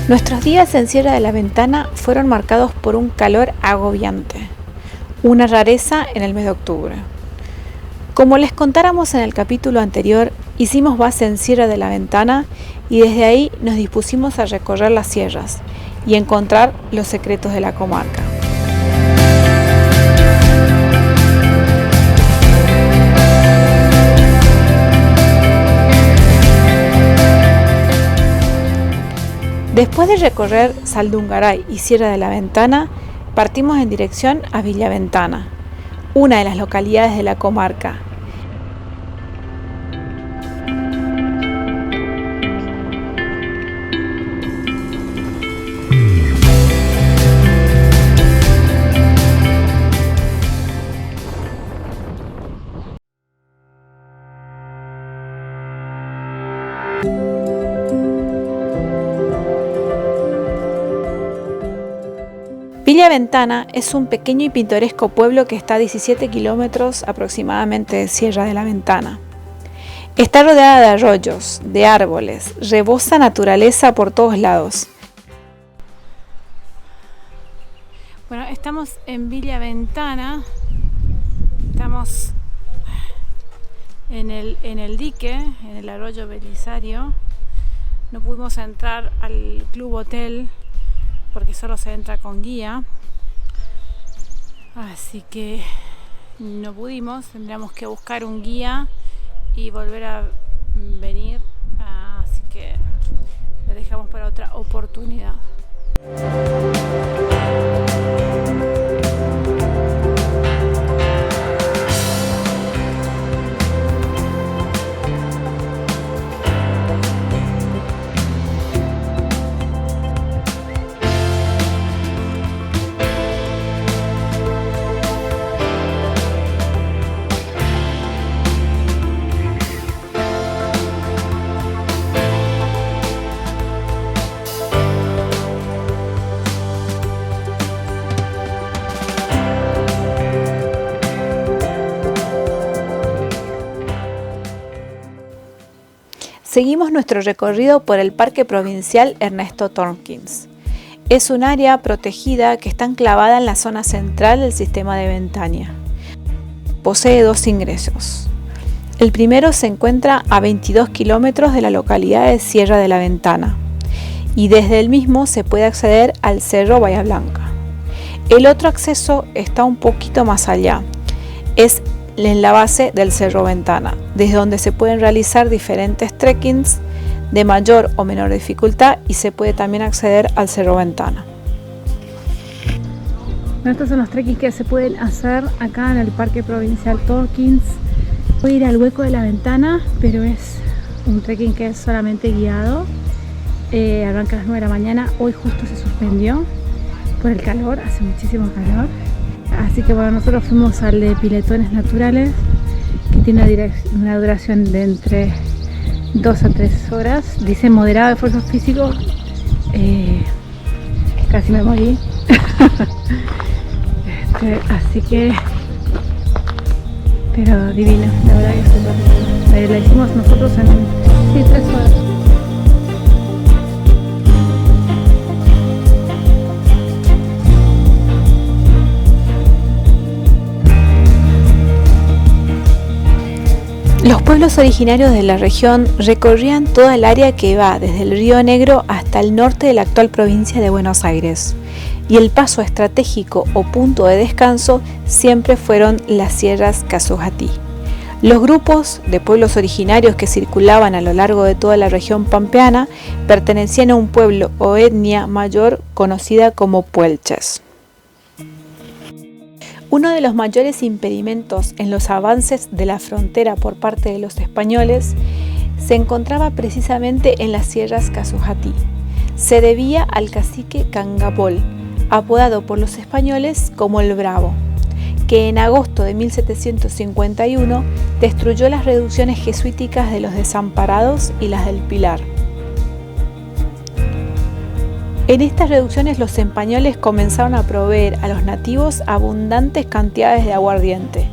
Nuestros días en Sierra de la Ventana fueron marcados por un calor agobiante, una rareza en el mes de octubre. Como les contáramos en el capítulo anterior, hicimos base en Sierra de la Ventana y desde ahí nos dispusimos a recorrer las sierras y encontrar los secretos de la comarca. Después de recorrer Saldungaray y Sierra de la Ventana, partimos en dirección a Villaventana, una de las localidades de la comarca. Villaventana es un pequeño y pintoresco pueblo que está a 17 kilómetros aproximadamente de Sierra de la Ventana. Está rodeada de arroyos, de árboles, rebosa naturaleza por todos lados. Bueno, estamos en Villaventana, estamos en el dique, en el arroyo Belisario. No pudimos entrar al club hotel porque solo se entra con guía, así que no pudimos, tendríamos que buscar un guía y volver a venir, así que lo dejamos para otra oportunidad. Seguimos nuestro recorrido por el Parque Provincial Ernesto Tompkins. Es un área protegida que está enclavada en la zona central del sistema de Ventania. Posee dos ingresos. El primero se encuentra a 22 kilómetros de la localidad de Sierra de la Ventana y desde el mismo se puede acceder al Cerro Bahía Blanca. El otro acceso está un poquito más allá. Es en la base del Cerro Ventana, desde donde se pueden realizar diferentes trekkings de mayor o menor dificultad y se puede también acceder al Cerro Ventana. Estos son los trekkings que se pueden hacer acá en el Parque Provincial Tompkins. Voy a ir al Hueco de la Ventana, pero es un trekking que es solamente guiado. Arranca a las 9 de la mañana. Hoy justo se suspendió por el calor, hace muchísimo calor. Así que bueno, nosotros fuimos al de Piletones Naturales, que tiene una duración de entre 2 a 3 horas. Dice moderado de esfuerzo físico. Casi me morí. Así que, pero divino, la verdad que es súper. La hicimos nosotros en 3 horas. Los pueblos originarios de la región recorrían toda el área que va desde el Río Negro hasta el norte de la actual provincia de Buenos Aires, y el paso estratégico o punto de descanso siempre fueron las sierras Calzojatí. Los grupos de pueblos originarios que circulaban a lo largo de toda la región pampeana pertenecían a un pueblo o etnia mayor conocida como puelches. Uno de los mayores impedimentos en los avances de la frontera por parte de los españoles se encontraba precisamente en las sierras Calzojatí. Se debía al cacique Cangapol, apodado por los españoles como el Bravo, que en agosto de 1751 destruyó las reducciones jesuíticas de los Desamparados y las del Pilar. En estas reducciones los españoles comenzaron a proveer a los nativos abundantes cantidades de aguardiente,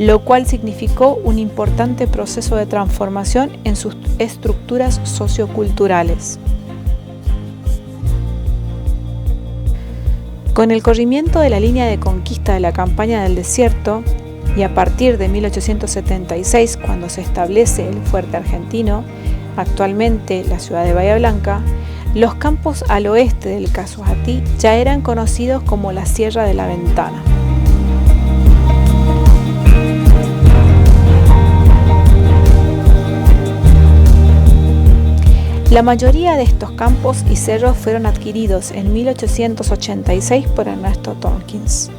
lo cual significó un importante proceso de transformación en sus estructuras socioculturales. Con el corrimiento de la línea de conquista de la campaña del desierto, y a partir de 1876, cuando se establece el fuerte argentino, actualmente la ciudad de Bahía Blanca, los campos al oeste del Casuatí ya eran conocidos como la Sierra de la Ventana. La mayoría de estos campos y cerros fueron adquiridos en 1886 por Ernesto Tompkins,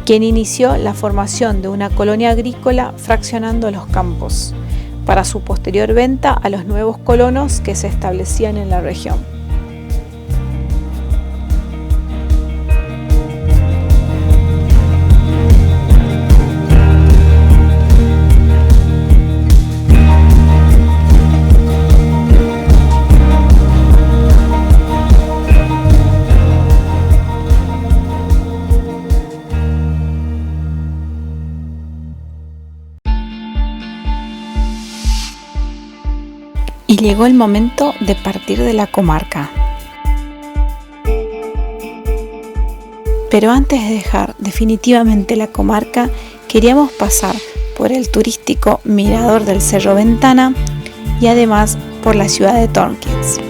quien inició la formación de una colonia agrícola fraccionando los campos, para su posterior venta a los nuevos colonos que se establecían en la región. Y llegó el momento de partir de la comarca. Pero antes de dejar definitivamente la comarca, queríamos pasar por el turístico Mirador del Cerro Ventana y además por la ciudad de Tompkins.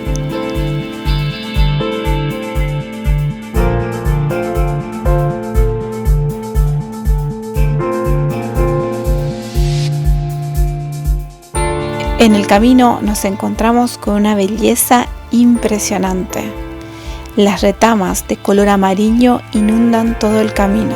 En el camino nos encontramos con una belleza impresionante. Las retamas de color amarillo inundan todo el camino.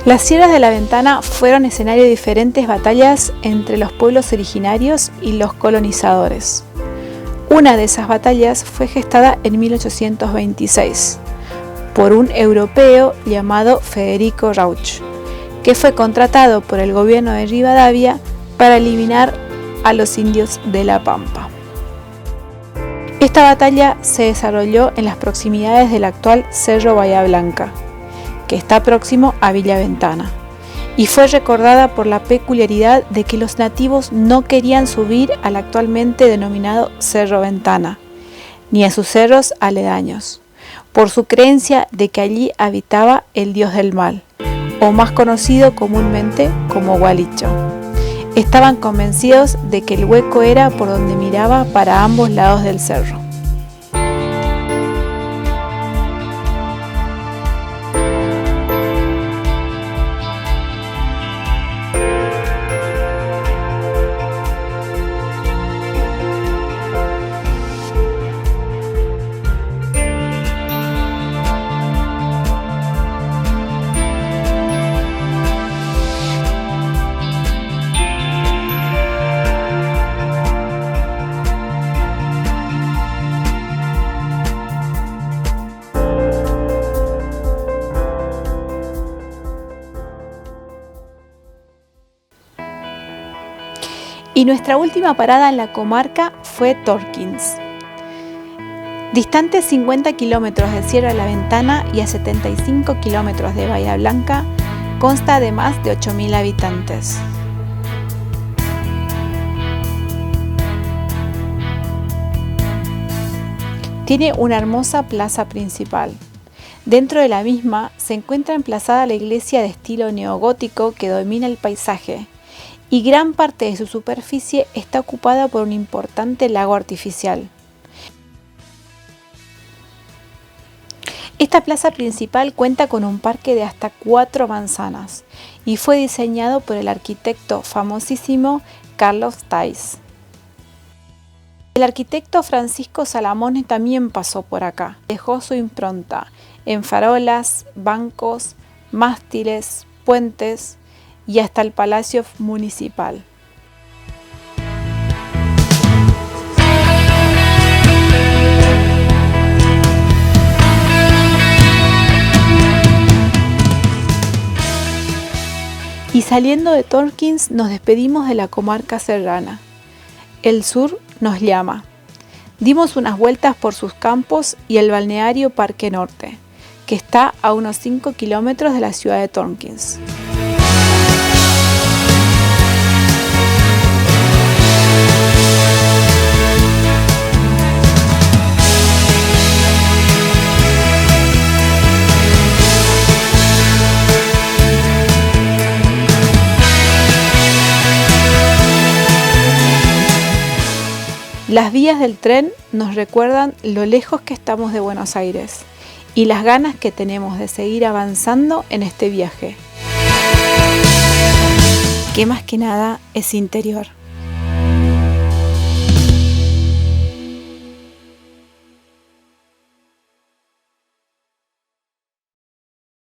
Las Sierras de la Ventana fueron escenario de diferentes batallas entre los pueblos originarios y los colonizadores. Una de esas batallas fue gestada en 1826 por un europeo llamado Federico Rauch, que fue contratado por el gobierno de Rivadavia para eliminar a los indios de La Pampa. Esta batalla se desarrolló en las proximidades del actual Cerro Bahía Blanca, que está próximo a Villa Ventana, y fue recordada por la peculiaridad de que los nativos no querían subir al actualmente denominado Cerro Ventana, ni a sus cerros aledaños, por su creencia de que allí habitaba el dios del mal, o más conocido comúnmente como Gualicho. Estaban convencidos de que el hueco era por donde miraba para ambos lados del cerro. Y nuestra última parada en la comarca fue Tompkins. Distante 50 kilómetros de Sierra de la Ventana y a 75 kilómetros de Bahía Blanca, consta de más de 8.000 habitantes. Tiene una hermosa plaza principal. Dentro de la misma se encuentra emplazada la iglesia de estilo neogótico que domina el paisaje, y gran parte de su superficie está ocupada por un importante lago artificial. Esta plaza principal cuenta con un parque de hasta 4 manzanas y fue diseñado por el arquitecto famosísimo Carlos Thais. El arquitecto Francisco Salamone también pasó por acá. Dejó su impronta en farolas, bancos, mástiles, puentes y hasta el Palacio Municipal. saliendo de Torkins nos despedimos de la comarca serrana. El sur nos llama. Dimos unas vueltas por sus campos y el balneario Parque Norte, que está a unos 5 kilómetros de la ciudad de Torkins. Las vías del tren nos recuerdan lo lejos que estamos de Buenos Aires y las ganas que tenemos de seguir avanzando en este viaje, que más que nada es interior.